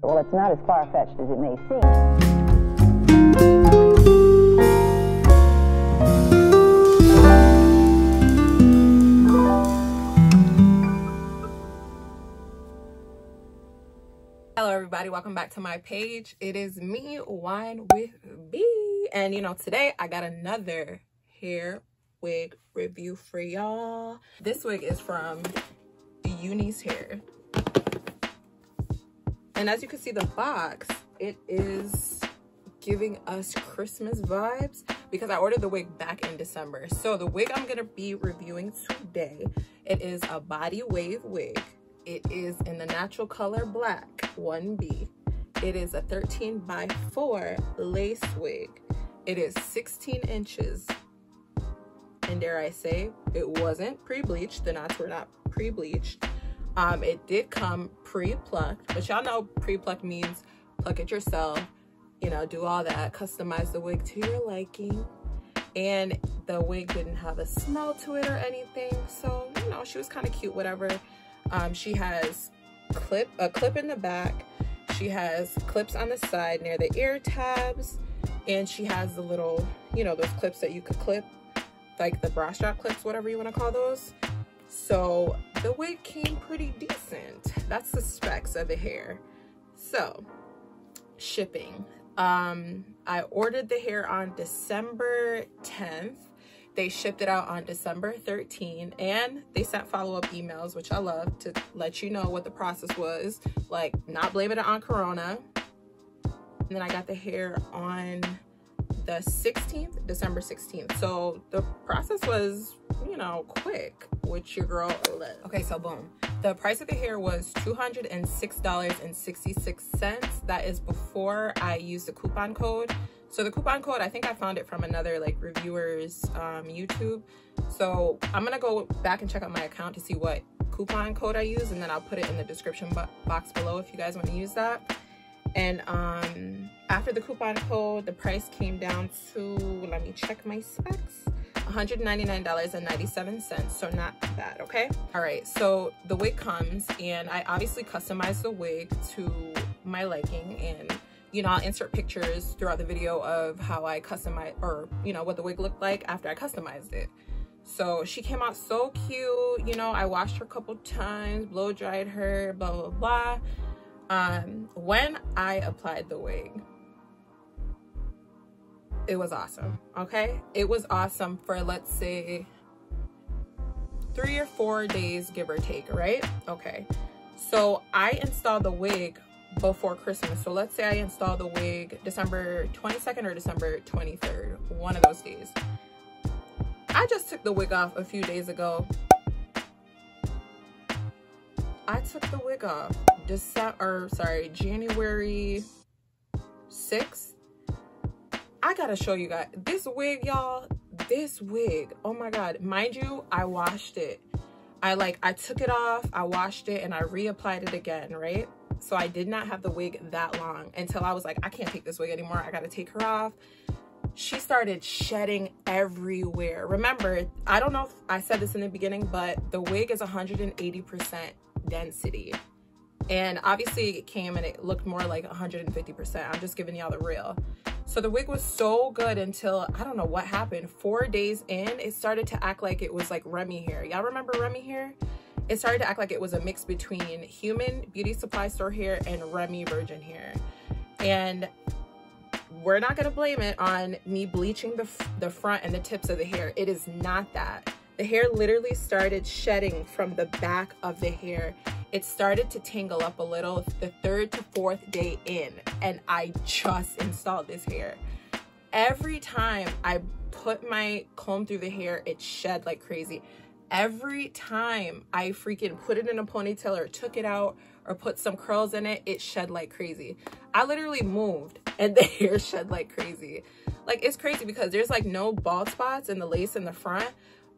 Well, it's not as far-fetched as it may seem. Hello everybody, welcome back to my page. It is me, WhinewithB, and today I got another hair wig review for y'all. This wig is from Unice hair, and as you can see the box, it is giving us Christmas vibes because I ordered the wig back in December. So the wig I'm gonna be reviewing today, it is a body wave wig. It is in the natural color black 1B. It is a 13x4 lace wig. It is 16 inches. And dare I say, it wasn't pre-bleached. The knots were not pre-bleached. It did come pre-plucked, but y'all know pre-plucked means pluck it yourself, do all that, customize the wig to your liking. And the wig didn't have a smell to it or anything. So, she was kind of cute, whatever. She has a clip in the back. She has clips on the side near the ear tabs, and she has the little, those clips that you could clip, like the bra strap clips, whatever you want to call those. So the wig came pretty decent. That's the specs of the hair. So shipping. I ordered the hair on December 10th. They shipped it out on December 13th, and they sent follow-up emails, which I love, to let you know what the process was, like not blaming it on Corona. And then I got the hair on the 16th, December 16th. So the process was, quick, which your girl let. Okay, so boom. The price of the hair was $206.66. That is before I used the coupon code. So the coupon code, I think I found it from another reviewer's YouTube. So I'm gonna go back and check out my account to see what coupon code I use, and then I'll put it in the description box below if you guys want to use that. And after the coupon code, the price came down to, let me check my specs, $199.97, so not bad, okay? All right, so the wig comes, and I obviously customized the wig to my liking, and I'll insert pictures throughout the video of how I customized, or what the wig looked like after I customized it. So she came out so cute. I washed her a couple times, blow dried her, blah blah blah. When I applied the wig, it was awesome. Okay, it was awesome for, let's say, 3 or 4 days, give or take, right? Okay, so I installed the wig before Christmas. So let's say I installed the wig December 22nd or December 23rd, one of those days. I just took the wig off a few days ago. I took the wig off January 6th. I gotta show you guys this wig, y'all. This wig, oh my god. Mind you, I washed it. I took it off, I washed it, and I reapplied it again, right? So I did not have the wig that long until I was like, I can't take this wig anymore. I got to take her off. She started shedding everywhere. Remember, I don't know if I said this in the beginning, but the wig is 180% density. And obviously it came and it looked more like 150%. I'm just giving y'all the real. So the wig was so good until, I don't know what happened. 4 days in, it started to act like it was like Remy hair. Y'all remember Remy hair? It started to act like it was a mix between human beauty supply store hair and Remy virgin hair. And we're not gonna blame it on me bleaching the front and the tips of the hair. It is not that. The hair literally started shedding from the back of the hair. It started to tangle up a little the 3rd to 4th day in, and I just installed this hair. Every time I put my comb through the hair, it shed like crazy. Every time I freaking put it in a ponytail or took it out or put some curls in it, it shed like crazy. I literally moved and the hair shed like crazy. It's crazy because there's no bald spots in the lace in the front,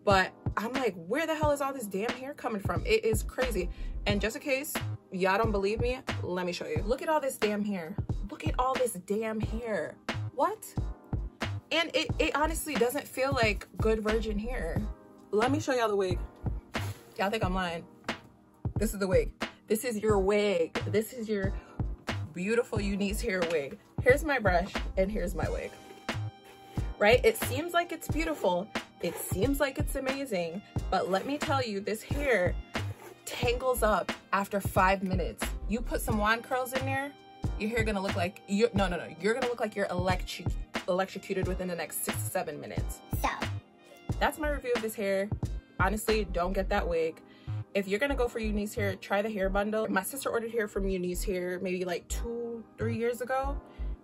but I'm like, where the hell is all this damn hair coming from? It is crazy. And just in case y'all don't believe me, let me show you. Look at all this damn hair. Look at all this damn hair. What? And it honestly doesn't feel like good virgin hair. Let me show y'all the wig. Y'all think I'm lying. This is the wig. This is your wig. This is your beautiful Unice hair wig. Here's my brush and here's my wig. Right? It seems like it's beautiful. It seems like it's amazing. But let me tell you, this hair tangles up after 5 minutes. You put some wand curls in there, your hair gonna look like you're gonna look like you're electrocuted within the next 6 to 7 minutes. So that's my review of this hair. Honestly, don't get that wig. If you're gonna go for Unice hair, try the hair bundle. My sister ordered hair from Unice hair maybe like 2-3 years ago,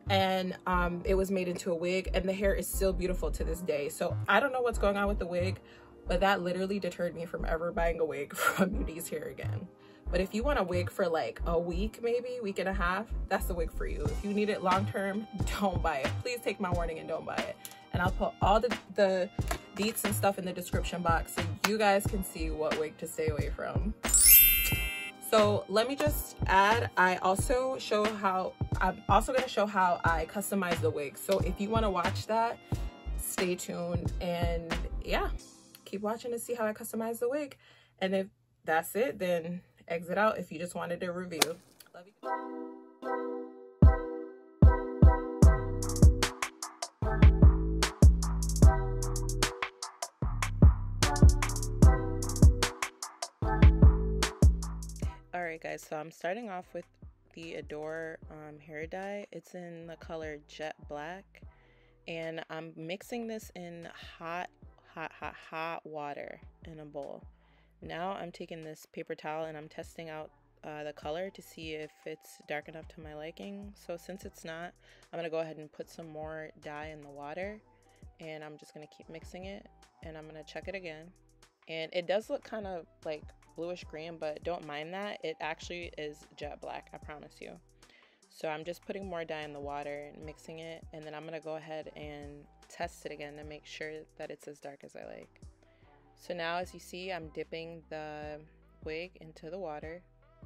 and it was made into a wig, and the hair is still beautiful to this day. So I don't know what's going on with the wig, but that literally deterred me from ever buying a wig from Unice hair again. But if you want a wig for like a week, maybe week and a half, that's the wig for you. If you need it long term, don't buy it. Please take my warning and don't buy it. And I'll put all the deets and stuff in the description box so you guys can see what wig to stay away from. So let me just add, I'm also gonna show how I customize the wig. So if you wanna watch that, stay tuned, and yeah, keep watching to see how I customize the wig. And if that's it, then exit out if you just wanted a review. Love you. Alright guys, so I'm starting off with the Adore hair dye. It's in the color Jet Black, and I'm mixing this in hot water in a bowl. Now I'm taking this paper towel and I'm testing out the color to see if it's dark enough to my liking. So since it's not, I'm gonna go ahead and put some more dye in the water, and I'm just gonna keep mixing it, and I'm gonna check it again. And it does look kind of like bluish green, but don't mind that. It actually is jet black, I promise you. So I'm just putting more dye in the water and mixing it, and then I'm gonna go ahead and test it again to make sure that it's as dark as I like. So now, as you see, I'm dipping the wig into the water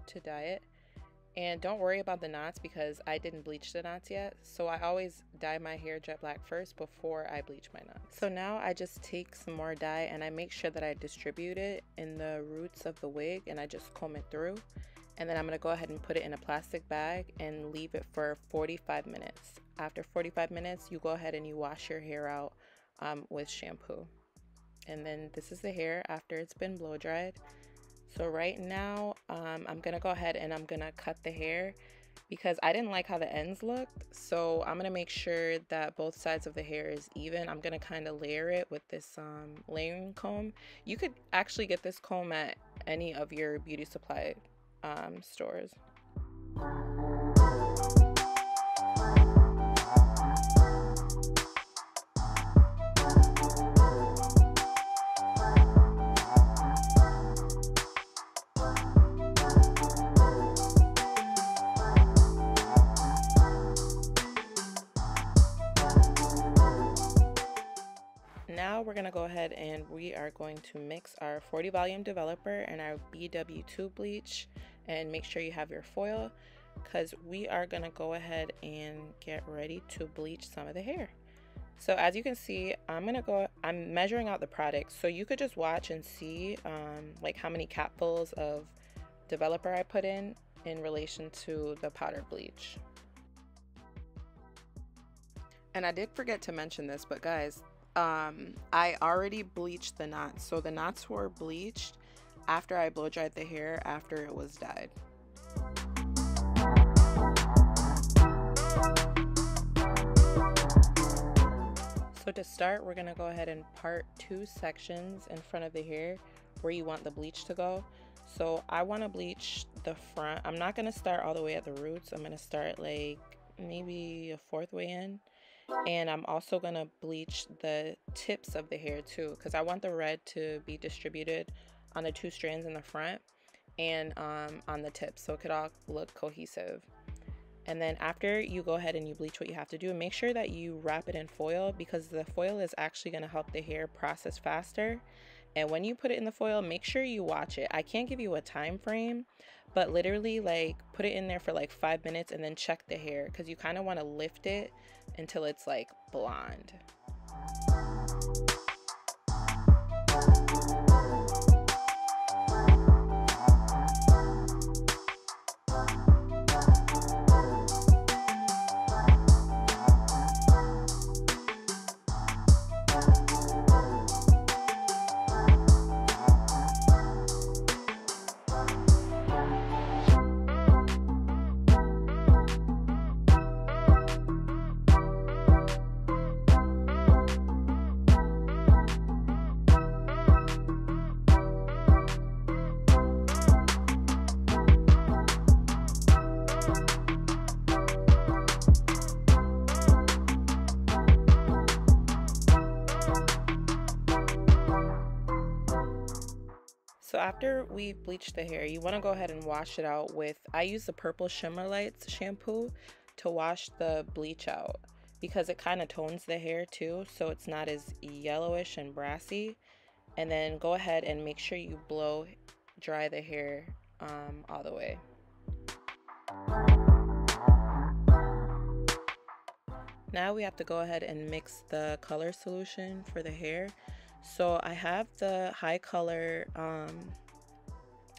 to dye it. And don't worry about the knots because I didn't bleach the knots yet. So I always dye my hair jet black first before I bleach my knots. So now I just take some more dye and I make sure that I distribute it in the roots of the wig, and I just comb it through. And then I'm gonna go ahead and put it in a plastic bag and leave it for 45 minutes. After 45 minutes, you go ahead and you wash your hair out with shampoo. And then this is the hair after it's been blow dried. So right now, I'm gonna go ahead and I'm gonna cut the hair because I didn't like how the ends looked. So I'm gonna make sure that both sides of the hair is even. I'm gonna kind of layer it with this layering comb. You could actually get this comb at any of your beauty supply stores. Now we're going to go ahead and we are going to mix our 40 volume developer and our BW2 bleach, and make sure you have your foil because we are going to go ahead and get ready to bleach some of the hair. So as you can see, I'm measuring out the product, so you could just watch and see like how many capfuls of developer I put in relation to the powdered bleach. And I did forget to mention this, but guys, I already bleached the knots. So the knots were bleached after I blow dried the hair after it was dyed. So to start, we're gonna go ahead and part 2 sections in front of the hair where you want the bleach to go. So I want to bleach the front. I'm not gonna start all the way at the roots. I'm gonna start like maybe a 4th way in. And I'm also going to bleach the tips of the hair too, because I want the red to be distributed on the 2 strands in the front and on the tips, so it could all look cohesive. And then after you go ahead and you bleach what you have to do, make sure that you wrap it in foil, because the foil is actually going to help the hair process faster. And when you put it in the foil, make sure you watch it. I can't give you a time frame, but literally like put it in there for like 5 minutes and then check the hair, because you kind of want to lift it until it's like blonde. So after we bleach the hair, you want to go ahead and wash it out with, I use the Purple Shimmer Lights shampoo to wash the bleach out because it kind of tones the hair too, so it's not as yellowish and brassy. And then go ahead and make sure you blow dry the hair all the way. Now we have to go ahead and mix the color solution for the hair. So I have the high color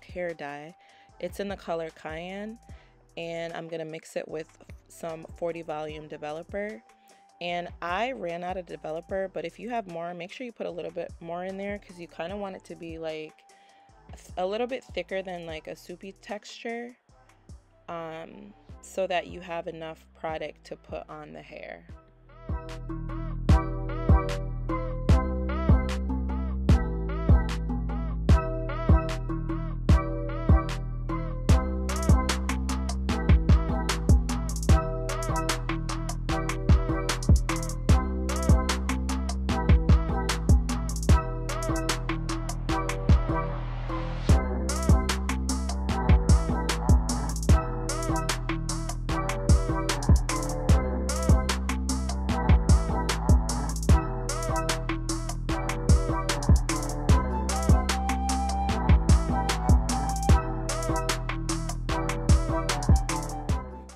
hair dye. It's in the color Cayenne, and I'm gonna mix it with some 40 volume developer. And I ran out of developer, but if you have more, make sure you put a little bit more in there because you kind of want it to be like a little bit thicker than like a soupy texture, so that you have enough product to put on the hair.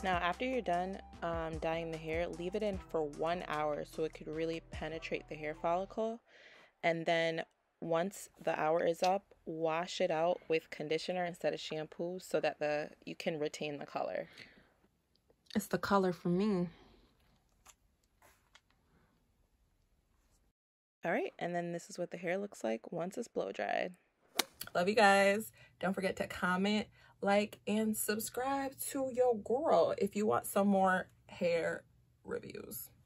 Now after you're done dyeing the hair, leave it in for 1 hour so it could really penetrate the hair follicle. And then once the hour is up, wash it out with conditioner instead of shampoo so that you can retain the color. It's the color for me. All right, and then this is what the hair looks like once it's blow dried. Love you guys. Don't forget to comment, like, and subscribe to your girl if you want some more hair reviews.